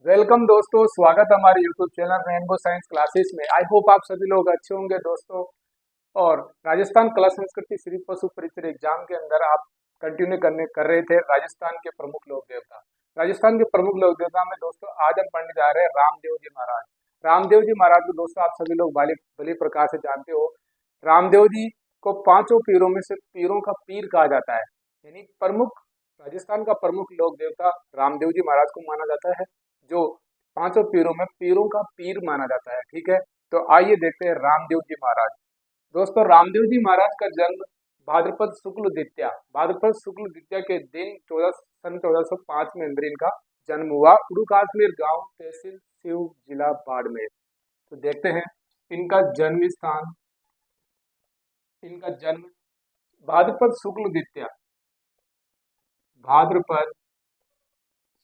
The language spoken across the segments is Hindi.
वेलकम दोस्तों, स्वागत है हमारे YouTube channel Rainbow Science Classes में। आई होप आप सभी लोग अच्छे होंगे दोस्तों। और राजस्थान कला संस्कृति श्री पशु परिचय एग्जाम के अंदर आप कंटिन्यू कर रहे थे राजस्थान के प्रमुख लोक देवता। राजस्थान के प्रमुख लोक देवता में दोस्तों आज हम पढ़ने जा रहे हैं रामदेव जी महाराज। रामदेव जी महाराज को दोस्तों आप सभी लोग भली प्रकार से जानते हो। रामदेव जी को पांचों पीरों में से पीरों का पीर कहा जाता है, यानी प्रमुख राजस्थान का प्रमुख लोक देवता रामदेव जी महाराज को माना जाता है, जो पांचों पीरों में पीरों का पीर माना जाता है। ठीक है, तो आइए देखते हैं रामदेव जी महाराज। दोस्तों रामदेव जी महाराज का जन्म भाद्रपद शुक्ल द्वितीया के दिन 1405 में अंदर इनका जन्म हुआ। उड़ू-काश्मीर गांव, तहसील सिव, जिला बाड़मेर। तो देखते हैं इनका जन्म स्थान। इनका जन्म भाद्रपद शुक्ल द्वितीया, भाद्रपद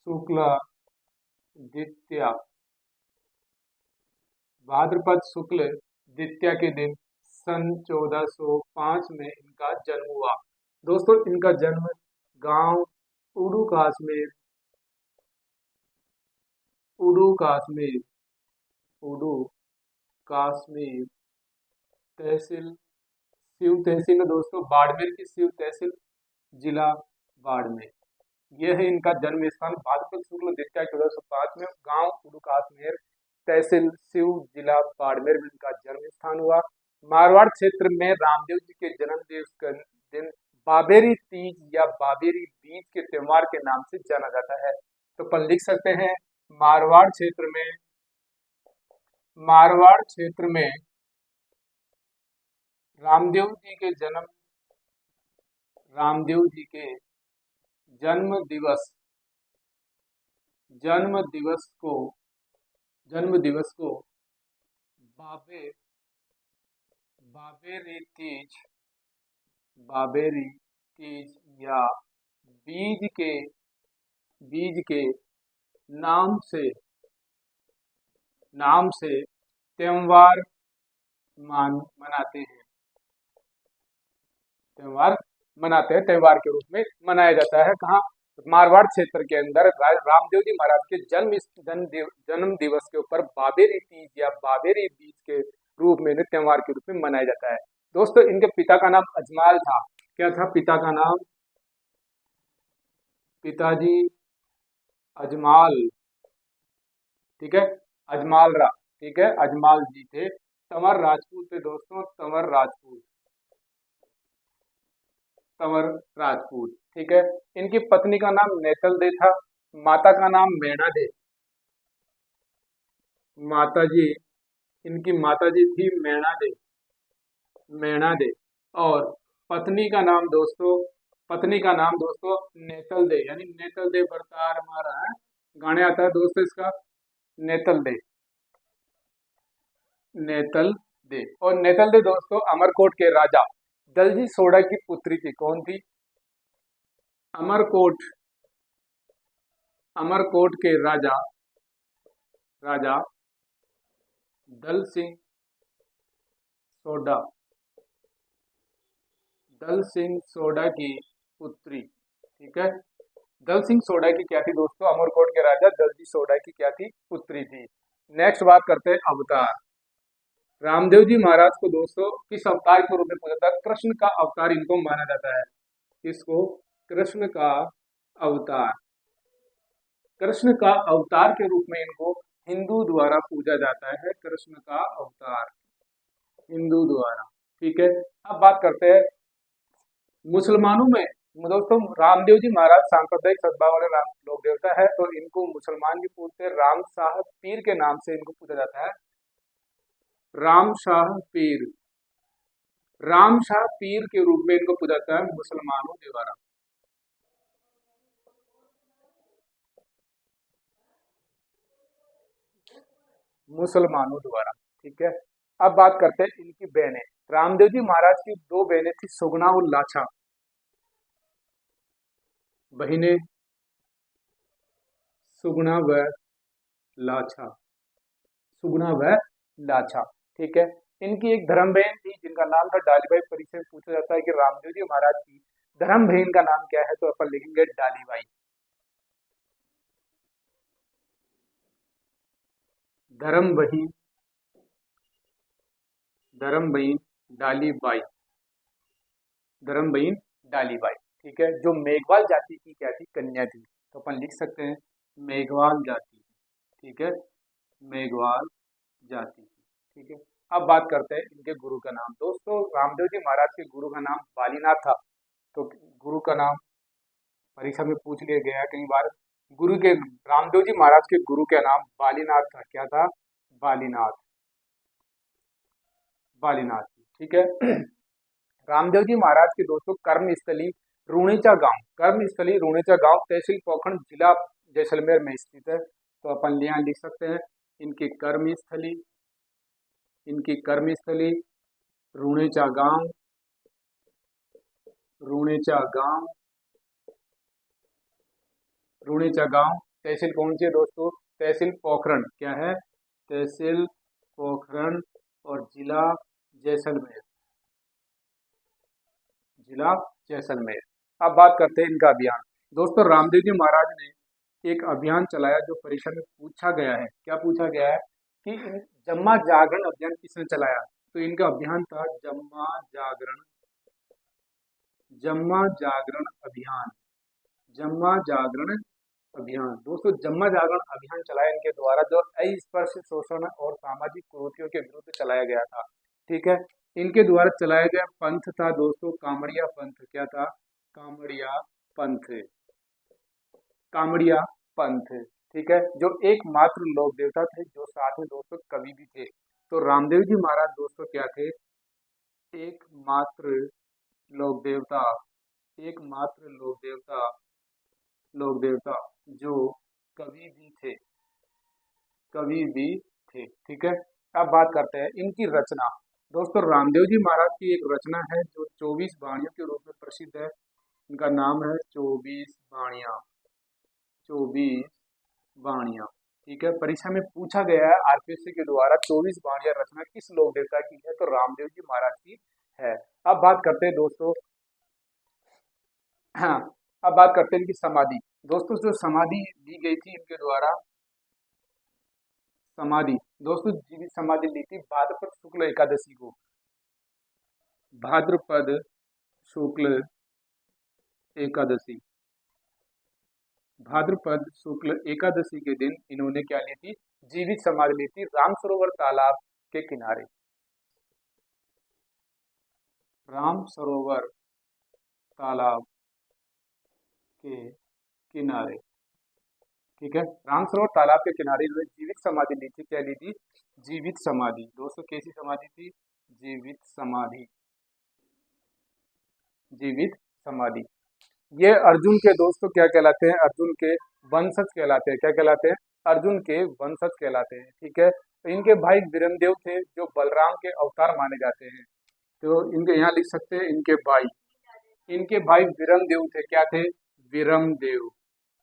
शुक्ल द्वितीया, भाद्रपद शुक्ल द्वितीया के दिन सन 1405 में इनका जन्म हुआ। दोस्तों इनका जन्म गांव उड़ू काश्मीर, उड़ू काश्मीर, उड़ू काश्मीर तहसील सिव तहसील में दोस्तों बाड़मेर की सिव तहसील, जिला बाड़मेर। यह है इनका जन्म स्थान। भाद्रपद शुक्ल द्वितीया 1405 में गांव उड़ू काश्मीर, तहसील सिव, जिला बाड़मेर में इनका जन्म स्थान हुआ। मारवाड़ क्षेत्र में रामदेव जी के जन्म दिवस का दिन बाबेरी तीज या बाबेरी बीज के त्योहार के नाम से जाना जाता है। तो अपन लिख सकते हैं मारवाड़ क्षेत्र में, मारवाड़ क्षेत्र में रामदेव जी के जन्म दिवस जन्म दिवस को बाबे बाबेरी तीज, बाबेरी तीज या बीज के नाम से त्योहार मनाते हैं, त्योहार के रूप में मनाया जाता है। कहाँ? मारवाड़ क्षेत्र के अंदर रामदेव जी महाराज के जन्म दिवस के ऊपर बाबेरी तीज या बाबेरी बीज के रूप में त्योहार के रूप में मनाया जाता है। दोस्तों इनके पिता का नाम अजमाल था। क्या था पिता का नाम? पिताजी अजमाल, ठीक है, अजमाल रा, ठीक है, अजमाल जी थे। तंवर राजपूत थे दोस्तों, तंवर राजपूत, ठीक है। इनकी पत्नी का नाम नेतल दे था, माता का नाम मैणा दे, इनकी माता जी थी मैणा दे। और पत्नी का नाम दोस्तों नेतल दे, यानी नेतल दे बरतार मारा है, गाने आता है दोस्तों इसका, नेतल दे। और नेतल दे दोस्तों अमरकोट के राजा दलजी सोडा की पुत्री थी। कौन थी? अमरकोट के राजा दल सिंह सोडा की पुत्री, ठीक है। दल सिंह सोडा की क्या थी दोस्तों? अमरकोट के राजा दलजी सोडा की क्या थी? पुत्री थी। नेक्स्ट बात करते हैं अवतार। रामदेव जी महाराज को दोस्तों किस अवतार के रूप में पूजा जाता है? कृष्ण का अवतार इनको माना जाता है। इसको कृष्ण का अवतार के रूप में इनको हिंदू द्वारा पूजा जाता है। कृष्ण का अवतार हिंदू द्वारा, ठीक है। अब बात करते हैं मुसलमानों में। दोस्तों रामदेव जी महाराज सांप्रदायिक सद्भाव वाले लोक देवता है, तो इनको मुसलमान भी पूजते हैं। राम शाह पीर के नाम से इनको पूजा जाता है। राम शाह पीर के रूप में इनको पूजा जाता है मुसलमानों द्वारा। ठीक है। अब बात करते हैं इनकी बहनें। रामदेव जी महाराज की दो बहनें थी, सुगना और लाछा। बहनें सुगना व लाछा, ठीक है। इनकी एक धर्म बहन थी जिनका नाम था डालीबाई। परीक्षा में पूछा जाता है कि रामदेव जी महाराज की धर्म बहन का नाम क्या है, तो अपन लिखेंगे डालीबाई। धर्म बहीन, धर्म बहीन डालीबाई, धर्म बहीन डालीबाई। ठीक है, जो मेघवाल जाति की क्या थी, कन्या थी। तो अपन लिख सकते हैं मेघवाल जाति। ठीक है, मेघवाल जाति। ठीक है, अब बात करते हैं इनके गुरु का नाम। दोस्तों रामदेव जी महाराज के गुरु का नाम बालीनाथ था। तो गुरु का नाम परीक्षा में पूछ लिया गया है कई बार। गुरु के रामदेव जी महाराज के गुरु का नाम बालीनाथ था। क्या था, बालीनाथ, बालीनाथ। ठीक है, रामदेव जी महाराज के दोस्तों कर्मस्थली रूणेचा गांव, कर्मस्थली रूणेचा गांव तहसील पोखरण जिला जैसलमेर में स्थित है। तो अपन यहाँ लिख सकते हैं इनकी कर्मस्थली, इनकी कर्मस्थली रूणेचा गांव, रूणेचा गांव, रूणेचा गांव। तहसील कौन सी है दोस्तों, तहसील पोखरण। क्या है, तहसील पोखरण और जिला जैसलमेर, जिला जैसलमेर। अब बात करते हैं इनका अभियान। दोस्तों रामदेव जी महाराज ने एक अभियान चलाया जो परीक्षा में पूछा गया है। क्या पूछा गया है कि जम्मा जागरण अभियान किसने चलाया। तो इनका अभियान था जम्मा जागरण, जम्मा जागरण अभियान, जम्मा जागरण अभियान। दोस्तों जम्मा जागरण अभियान चलाया इनके द्वारा, जो अस्पृश्य शोषण और सामाजिक कुरीतियों के विरुद्ध चलाया गया था। ठीक है, इनके द्वारा चलाया गया पंथ था दोस्तों कामड़िया पंथ। क्या था, कामड़िया पंथ, कामड़िया पंथ। ठीक है, जो एकमात्र लोक देवता थे, जो साथ में दोस्तों कवि भी थे। तो रामदेव जी महाराज दोस्तों क्या थे, एकमात्र लोक देवता, एकमात्र लोक देवता, लोक देवता जो कवि भी थे, कवि भी थे। ठीक है, अब बात करते हैं इनकी रचना। दोस्तों रामदेव जी महाराज की एक रचना है जो 24 बाणियों के रूप में प्रसिद्ध है। इनका नाम है 24 बाणियां, 24 बाणियां। ठीक है, परीक्षा में पूछा गया है आरपीएससी के द्वारा 24 बाणियां रचना किस लोक देवता की है। तो रामदेव जी महाराज की है। अब बात करते हैं दोस्तों, हाँ, अब बात करते हैं इनकी समाधि। दोस्तों जो समाधि दी गई थी इनके द्वारा, समाधि दोस्तों जीवित समाधि ली थी भाद्रपद शुक्ल एकादशी को, भाद्रपद शुक्ल एकादशी, भाद्रपद शुक्ल एकादशी के दिन इन्होंने क्या ली थी, जीवित समाधि ली थी राम सरोवर तालाब के किनारे, राम सरोवर तालाब के किनारे। ठीक है, राम सरोवर तालाब के किनारे जो जीवित समाधि ली थी। क्या ली थी, जीवित समाधि। दोस्तों कैसी समाधि थी, जीवित समाधि, जीवित समाधि। ये अर्जुन के दोस्तों क्या कहलाते हैं, अर्जुन के वंशज कहलाते हैं। क्या कहलाते हैं, अर्जुन के वंशज कहलाते हैं। ठीक है, तो इनके भाई वीरमदेव थे जो बलराम के अवतार माने जाते हैं। तो इनके यहाँ लिख सकते हैं इनके भाई, इनके भाई वीरमदेव थे। क्या थे, वीरमदेव।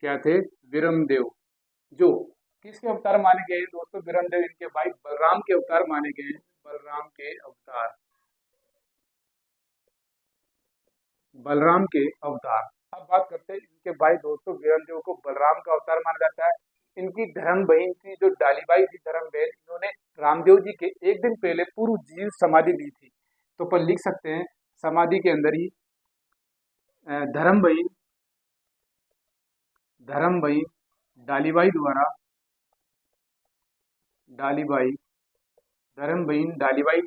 क्या थे, वीरमदेव। जो किसके अवतार माने गए हैं दोस्तों, वीरमदेव इनके भाई बलराम के अवतार माने गए हैं, बलराम के अवतार, बलराम के अवतार। अब बात करते हैं इनके भाई दोस्तों वीरमदेव को बलराम का अवतार माना जाता है। इनकी धर्म बहन थी जो डालीबाई थी, धर्म बहन, इन्होंने रामदेव जी के एक दिन पहले पूर्व जीव समाधि ली थी। तो अपन लिख सकते हैं समाधि के अंदर ही धर्म बहन, धर्म बहन डालीबाई द्वारा, डालीबाई, धर्म बहन डालीबाई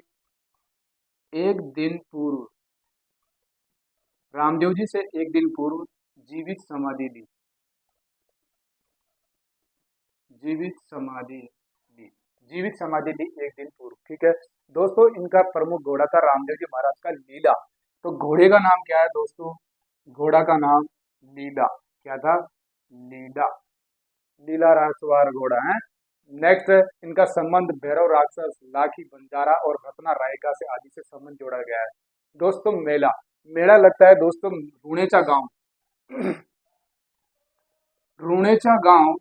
एक दिन पूर्व, रामदेव जी से एक दिन पूर्व जीवित समाधि ली, जीवित समाधि ली, जीवित समाधि ली एक दिन पूर्व। ठीक है दोस्तों, इनका प्रमुख घोड़ा था रामदेव जी महाराज का लीला। तो घोड़े का नाम क्या है दोस्तों, घोड़ा का नाम लीला। क्या था, लीला, लीला रासवार घोड़ा है। नेक्स्ट इनका संबंध भैरव राक्षस, लाठी बंजारा और रत्ना रायका से आदि से संबंध जोड़ा गया है। दोस्तों मेला, मेला लगता है दोस्तों रूणेचा गांव, रूणेचा गांव,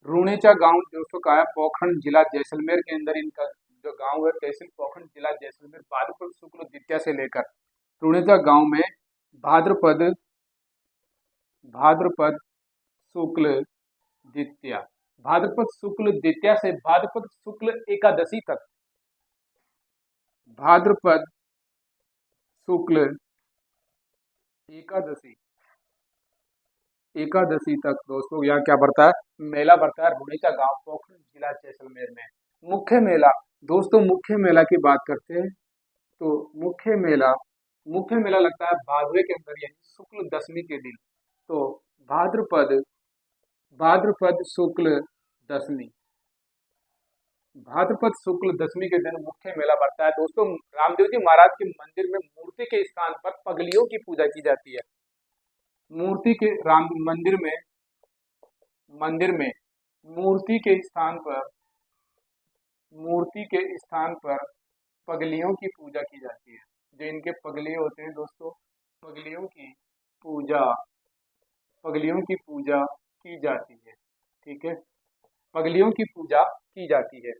रूणेचा गांव दोस्तों का है पोखरण जिला जैसलमेर के अंदर। इनका जो गांव है तहसील पोखरण जिला जैसलमेर, भाद्रपद शुक्ल द्वितीया से लेकर रूणेचा गांव में भाद्रपद, भाद्रपद शुक्ल द्वितीया, भाद्रपद शुक्ल द्वितीया से भाद्रपद शुक्ल एकादशी तक, भाद्रपद शुक्ल एकादशी एकादशी तक दोस्तों यहाँ क्या बढ़ता है, मेला बढ़ता है रुड़ेचा गांव पोखरण जिला जैसलमेर में। मुख्य मेला दोस्तों, मुख्य मेला की बात करते हैं तो मुख्य मेला लगता है भादवे के अंदर यानी शुक्ल दशमी के दिन। तो भाद्रपद भाद्रपद शुक्ल दशमी, भाद्रपद शुक्ल दशमी के दिन मुख्य मेला बढ़ता है दोस्तों। रामदेव जी महाराज के मंदिर में मूर्ति के स्थान पर पगलियों की पूजा की जाती है। मूर्ति के राम मंदिर में मूर्ति के स्थान पर पगलियों की पूजा की जाती है। जो इनके पगले होते हैं दोस्तों, पगलियों की पूजा पगलियों की पूजा की जाती है। ठीक है, पगलियों की पूजा की जाती है।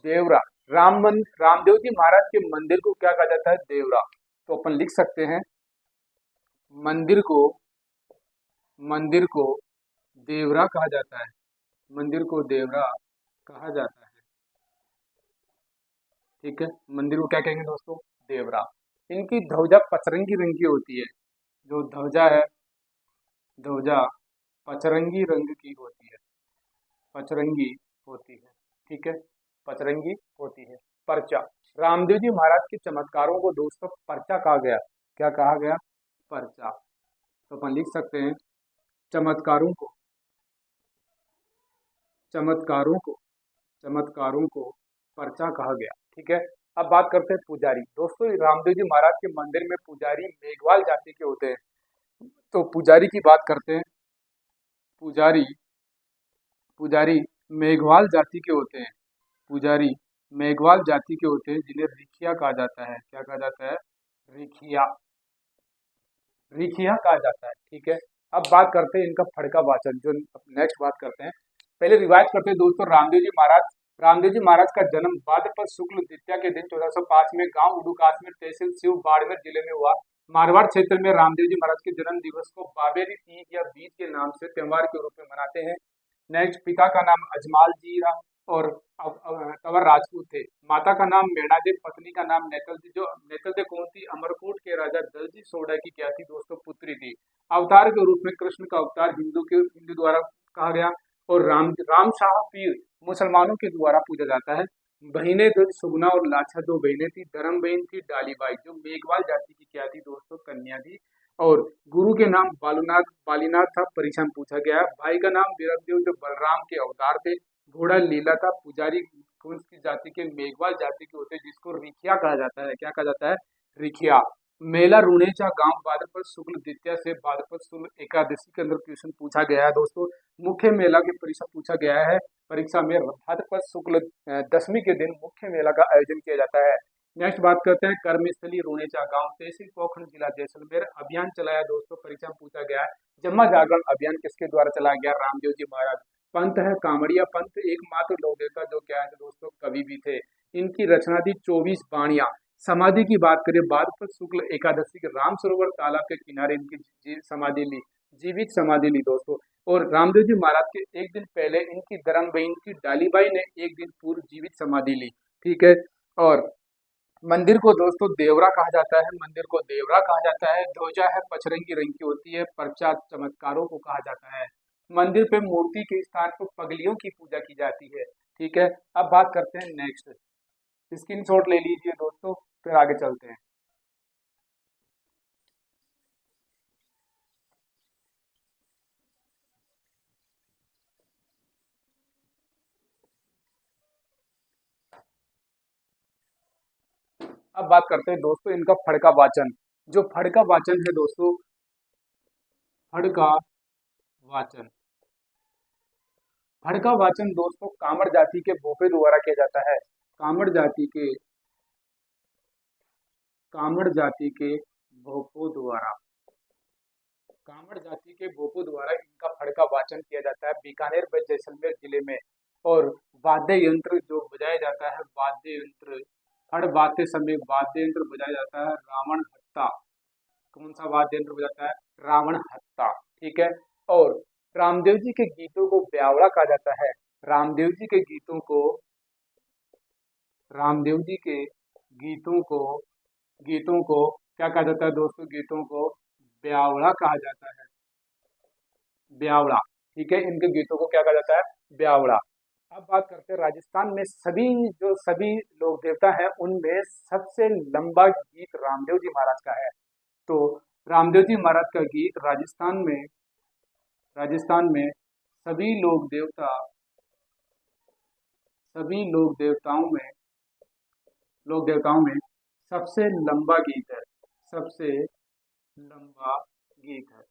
देवरा, रामदेव जी महाराज के मंदिर को क्या कहा जाता है, देवरा। तो अपन लिख सकते हैं मंदिर को देवरा कहा जाता है, मंदिर को देवरा कहा जाता है। ठीक है, मंदिर को क्या कहेंगे दोस्तों, देवरा। इनकी ध्वजा पचरंगी रंग की होती है, जो ध्वजा है ध्वजा पचरंगी रंग की होती है, पचरंगी होती है। ठीक है, पचरंगी होती है। पर्चा, रामदेव जी महाराज के चमत्कारों को दोस्तों पर्चा कहा गया। क्या कहा गया, पर्चा। तो अपन लिख सकते हैं चमत्कारों को चमत्कारों को पर्चा कहा गया। ठीक है, अब बात करते हैं पुजारी। दोस्तों रामदेव जी महाराज के मंदिर में पुजारी मेघवाल जाति के होते हैं। तो पुजारी की बात करते हैं, पुजारी मेघवाल जाति के होते हैं, पुजारी मेघवाल जाति के होते हैं, जिन्हें रिखिया कहा जाता है। क्या कहा जाता है, रिखिया कहा जाता है। ठीक है, अब बात करते हैं इनका फड़का वाचन, जो नेक्स्ट बात करते हैं। पहले रिवायत करते हैं दोस्तों, रामदेव जी महाराज का जन्म भाद्रपद शुक्ल द्वितीया के दिन 1405 में गांव उडुकास में तहसील शिव बाड़मेर जिले में हुआ। मारवाड़ क्षेत्र में रामदेव जी महाराज के जन्म दिवस को बाबेरी तीज या बीज के नाम से त्योहार के रूप में मनाते हैं। नेक्स्ट, पिता का नाम अजमाल जी रहा और तंवर राजपूत थे। माता का नाम मेणादेव, पत्नी का नाम नेतल थी। जो नेतल देव कौन थी, अमरकोट के राजा दलजी सोडा की क्या थी दोस्तों, पुत्री थी। अवतार के रूप में कृष्ण का अवतार हिंदू द्वारा कहा गया। और राम शाह पीर मुसलमानों के द्वारा पूजा जाता है। बहनें दो, सुगना और लाछा दो बहनें थी। धर्म बहन थी डालीबाई, जो मेघवाल जाति की क्या थी दोस्तों, कन्या थी। और गुरु के नाम बालीनाथ था, परीक्षा में पूछा गया। भाई का नाम वीरदेव, जो बलराम के अवतार थे। घोड़ा लीला था। पुजारी कौन सी जाति के, मेघवाल जाति के होते हैं, जिसको रिखिया कहा जाता है। क्या कहा जाता है, रिखिया। मेला रुणेचा गांव भाद्रपद शुक्ल द्वितीया से भाद्रपद शुक्ल एकादशी के अंदर क्वेश्चन पूछा गया है दोस्तों। मुख्य मेला की परीक्षा पूछा गया है, परीक्षा में भाद्रपद शुक्ल दशमी के दिन मुख्य मेला का आयोजन किया जाता है। नेक्स्ट बात करते हैं कर्मस्थली रुणेचा गांव तहसील पोखरण जिला जैसलमेर। अभियान चलाया दोस्तों, परीक्षा में पूछा गया है। जम्मा जागरण अभियान किसके द्वारा चलाया गया, रामदेव जी महाराज। पंथ है कांवड़िया पंथ, एकमात्र लोक देवता जो क्या है दोस्तों, कवि भी थे। इनकी रचना थी 24 बाणियां। समाधि की बात करें, भाद्रपद शुक्ल एकादशी के राम सरोवर तालाब के किनारे इनकी समाधि ली, जीवित समाधि ली दोस्तों। और रामदेव जी महाराज के एक दिन पहले इनकी धर्म बहन की डालीबाई ने एक दिन पूर्व जीवित समाधि ली। ठीक है, और मंदिर को दोस्तों देवरा कहा जाता है, मंदिर को देवरा कहा जाता है। ध्वजा है पचरंगी रंग की होती है। पर्चा चमत्कारों को कहा जाता है। मंदिर पे मूर्ति के स्थान पर पगलियों की पूजा की जाती है। ठीक है, अब बात करते हैं नेक्स्ट, स्क्रीनशॉट ले लीजिए दोस्तों, फिर आगे चलते हैं। अब बात करते हैं दोस्तों इनका फड़का वाचन। जो फड़का वाचन है दोस्तों, फड़का वाचन फड़का वाचन दोस्तों कामड़ जाति के भोपे द्वारा किया जाता है। कामड़ जाति के भोपों द्वारा कामड़ जाति के भोपों द्वारा इनका फड़का वाचन किया जाता है, बीकानेर व जैसलमेर जिले में। और वाद्य यंत्र जो बजाया जाता है, वाद्य यंत्र फड़ बाते समय वाद्य यंत्र बजाया जाता है, रावण हत्ता। कौन सा वाद्य यंत्र बजाता है, रावण हत्ता। ठीक है, और रामदेव जी के गीतों को ब्यावड़ा कहा जाता है। रामदेव जी के गीतों को रामदेव जी के गीतों को गीतों को क्या कहा जाता है दोस्तों? गीतों को ब्यावड़ा कहा जाता है। ब्यावड़ा, ठीक है, इनके गीतों को क्या कहा जाता है? ब्यावड़ा। अब बात करते हैं राजस्थान में सभी लोक देवता हैं, उनमें सबसे लंबा गीत रामदेव जी महाराज का है। तो रामदेव जी महाराज का गीत राजस्थान में सभी लोक देवताओं में सबसे लंबा गीत है। सबसे लंबा गीत है,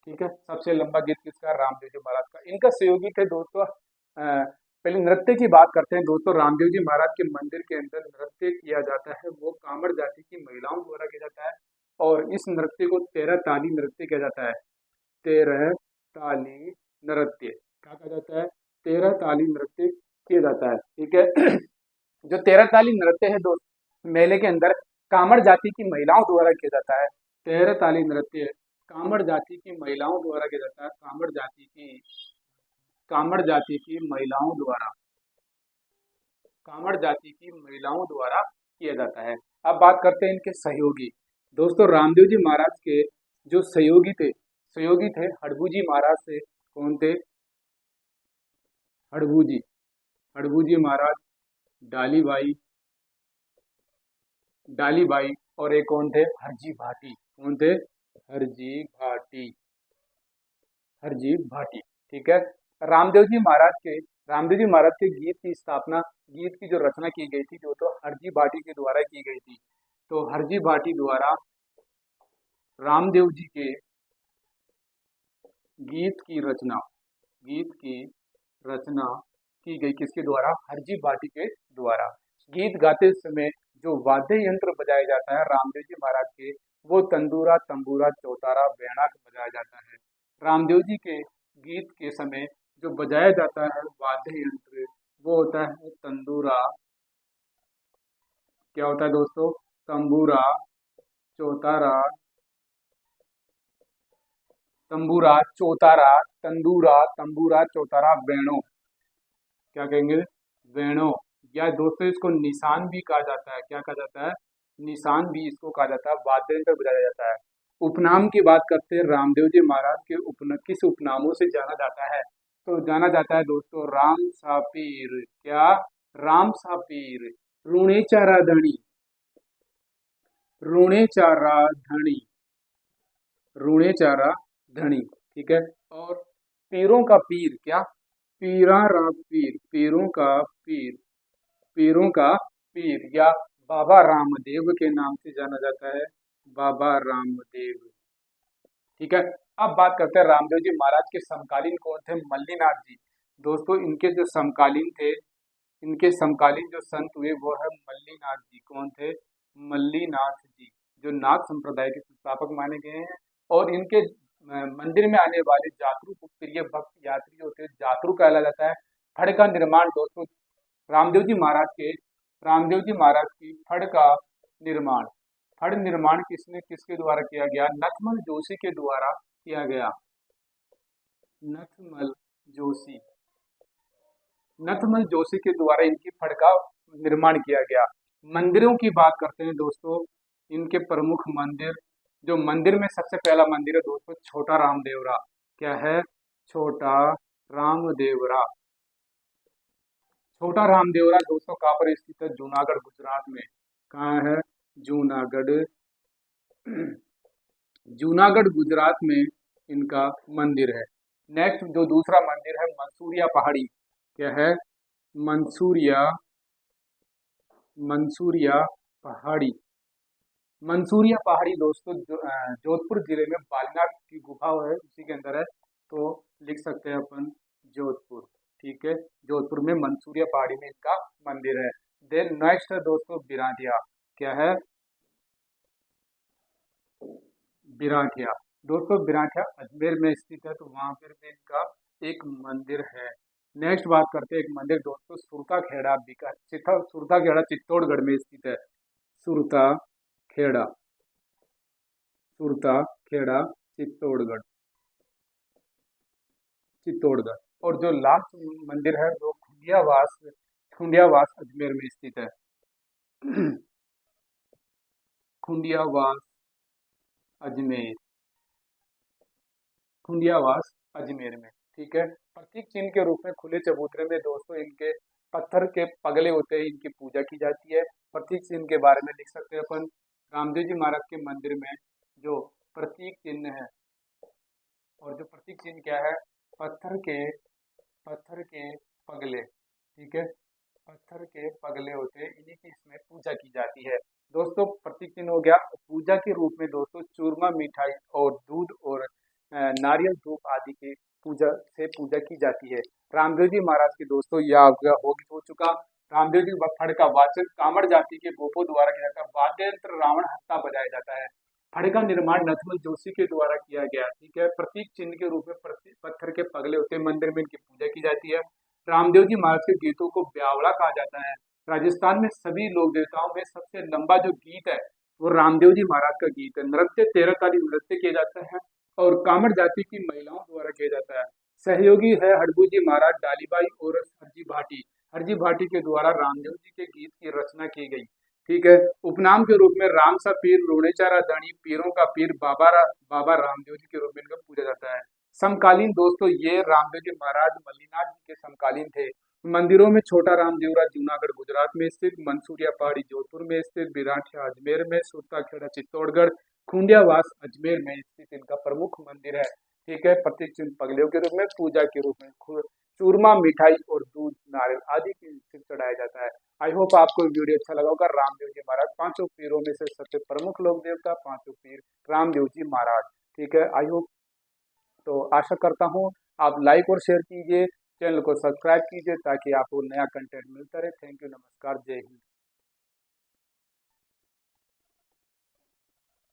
ठीक है। सबसे लंबा गीत किसका? रामदेव जी महाराज का। इनका सहयोगी थे दोस्तों। पहले नृत्य की बात करते हैं दोस्तों। रामदेव जी महाराज के मंदिर के अंदर नृत्य किया जाता है, वो कामड़ जाति की महिलाओं द्वारा किया जाता है, और इस नृत्य को 13 ताली नृत्य किया जाता है। 13 ताली नृत्य क्या कहा जाता है? 13 ताली नृत्य किया जाता है, ठीक है। जो 13 ताली नृत्य है दोस्त, मेले के अंदर कामड़ जाति की महिलाओं द्वारा किया जाता है। 13 ताली नृत्य कामड़ जाति की महिलाओं द्वारा किया जाता है। कामड़ जाति की महिलाओं द्वारा किया जाता है। अब बात करते हैं इनके सहयोगी। दोस्तों रामदेव जी महाराज के जो सहयोगी थे हड़बू महाराज से। कौन थे? हड़बू जी महाराज, डाली बाई और एक कौन थे? हरजी भाटी। कौन थे? हरजी भाटी, ठीक है। रामदेव जी महाराज के गीत की जो रचना की गई थी जो तो हरजी भाटी के द्वारा की गई थी। तो हरजी भाटी द्वारा रामदेव जी के गीत की रचना की गई। किसके द्वारा? हरजी भाटी के द्वारा। गीत गाते समय जो वाद्य यंत्र बजाया जाता है रामदेव जी महाराज के, वो तंदूरा, तंबूरा, चौतारा, बेणाक बजाया जाता है। रामदेव जी के गीत के समय जो बजाया जाता है वाद्य यंत्र, वो होता है तंदूरा। क्या होता है दोस्तों? तंबूरा, चौतारा, तंबूरा, चौतारा, वेणु। क्या कहेंगे? वेणु। या दोस्तों इसको निशान भी कहा जाता है। क्या कहा जाता है? निशान भी इसको कहा जाता है। वाद्य यंत्र बजाया जाता है। उपनाम की बात करते हैं। रामदेव जी महाराज के किस उपनामों से जाना जाता है? तो जाना जाता है दोस्तों राम सा पीर। क्या? राम सा पीर, रूणेचारा धनी, रूणेचारा धनी, ठीक है। और पीरों का पीर, क्या? पीरों का पीर या बाबा रामदेव के नाम से जाना जाता है। बाबा रामदेव, ठीक है। अब बात करते हैं रामदेव जी महाराज के समकालीन कौन थे? मल्लीनाथ जी। दोस्तों इनके जो समकालीन थे, इनके समकालीन जो संत हुए वो है मल्लीनाथ जी। कौन थे? मल्लीनाथ जी, जो नाथ संप्रदाय के संस्थापक माने गए हैं। और इनके मंदिर में आने वाले जातरू प्रिय भक्त यात्री होते हैं, जातरू कहला जाता है। फड़ का निर्माण दोस्तों रामदेव जी महाराज की फड़ निर्माण किसके द्वारा किया गया? नथमल जोशी के द्वारा किया गया। नथमल जोशी के द्वारा इनकी फड़ का निर्माण किया गया। मंदिरों की बात करते हैं दोस्तों। इनके प्रमुख मंदिर, जो मंदिर में सबसे पहला मंदिर है दोस्तों छोटा रामदेवरा। क्या है? छोटा रामदेवरा। छोटा रामदेवरा दोस्तों कहाँ पर स्थित है? जूनागढ़, गुजरात में। कहाँ है? जूनागढ़ गुजरात में इनका मंदिर है। नेक्स्ट जो दूसरा मंदिर है मंसूरिया पहाड़ी। क्या है? मंसूरिया पहाड़ी दोस्तों जोधपुर जिले में बालीनाथ की गुफा है, उसी के अंदर है। तो लिख सकते हैं अपन जोधपुर, ठीक है। जोधपुर में मंसूरिया पहाड़ी में इनका मंदिर है। देन नेक्स्ट है दोस्तों बिराठिया। क्या है? बिराठिया। दोस्तों बिराठिया अजमेर में स्थित है, तो वहां पर भी इनका एक मंदिर है। नेक्स्ट बात करते हैं एक मंदिर दोस्तों सुरता खेड़ा चित्तौड़गढ़ में स्थित है। सुरता खेड़ा चित्तौड़गढ़। चित्तौड़गढ़। और जो लास्ट मंदिर है वो खुंडियावास अजमेर में स्थित है। खुंडियावास अजमेर, खुंडियावास अजमेर में, ठीक है। प्रतीक चिन्ह के रूप में खुले चबूतरे में दोस्तों इनके पत्थर के पगले होते हैं, इनकी पूजा की जाती है। प्रतीक चिन्ह के बारे में लिख सकते हैं अपन, रामदेव जी महाराज के मंदिर में जो प्रतीक चिन्ह है, और जो प्रतीक चिन्ह क्या है, पत्थर के पत्थर के पगले, ठीक है, पत्थर के पगले होते हैं, इन्हीं की इसमें पूजा की जाती है। दोस्तों प्रतीक चिन्ह हो गया। पूजा के रूप में दोस्तों चूरमा, मिठाई और दूध और नारियल धूप आदि की पूजा की जाती है। रामदेव जी महाराज के दोस्तों यह हो चुका। रामदेव जी फड़ का वाचन कामड़ जाति के गोपों द्वारा किया जाता है। वाद्य यंत्र रावण हत्ता बजाया जाता है। फड़ का निर्माण नथमल जोशी के द्वारा किया गया, ठीक है। प्रतीक चिन्ह के रूप में पत्थर के पगले होते हैं, मंदिर में इनकी पूजा की जाती है। रामदेव जी महाराज के गीतों को ब्यावड़ा कहा जाता है। राजस्थान में सभी लोक देवताओं में सबसे लंबा जो गीत है वो रामदेव जी महाराज का गीत है। नृत्य 13 ताली नृत्य किया जाता है और कामड़ जाति की महिलाओं द्वारा किया जाता है। सहयोगी है हड़बू जी महाराज, डालीबाई और हरजी भाटी। हरजी भाटी के द्वारा रामदेव जी के गीत की रचना की गई, ठीक है। उपनाम के रूप में राम सा पीर, लोणेचारा दानी, पीरों का पीर, बाबा रामदेव जी के रूप में इनका पूजा जाता है। समकालीन दोस्तों ये रामदेव जी महाराज मल्लीनाथ जी के समकालीन थे। मंदिरों में छोटा रामदेवरा जूनागढ़ गुजरात में स्थित, मंसूरिया पहाड़ी जोधपुर में स्थित, बिराठिया अजमेर में, सुरताखेड़ा चित्तौड़गढ़, खुंडियावास अजमेर में स्थित इनका प्रमुख मंदिर है, ठीक है। प्रतीक चिन्ह पगलियों के रूप में, पूजा के रूप में चूरमा, मिठाई और दूध, नारियल आदि की चढ़ाया जाता है। आई होप आपको वीडियो अच्छा लगा होगा। रामदेव जी महाराज पांचों पीरों में से सबसे प्रमुख लोक देवता, पांचों पीर रामदेव जी महाराज, ठीक है। आई होप, तो आशा करता हूँ आप लाइक और शेयर कीजिए, चैनल को सब्सक्राइब कीजिए ताकि आपको नया कंटेंट मिलता रहे। थैंक यू, नमस्कार, जय हिंद।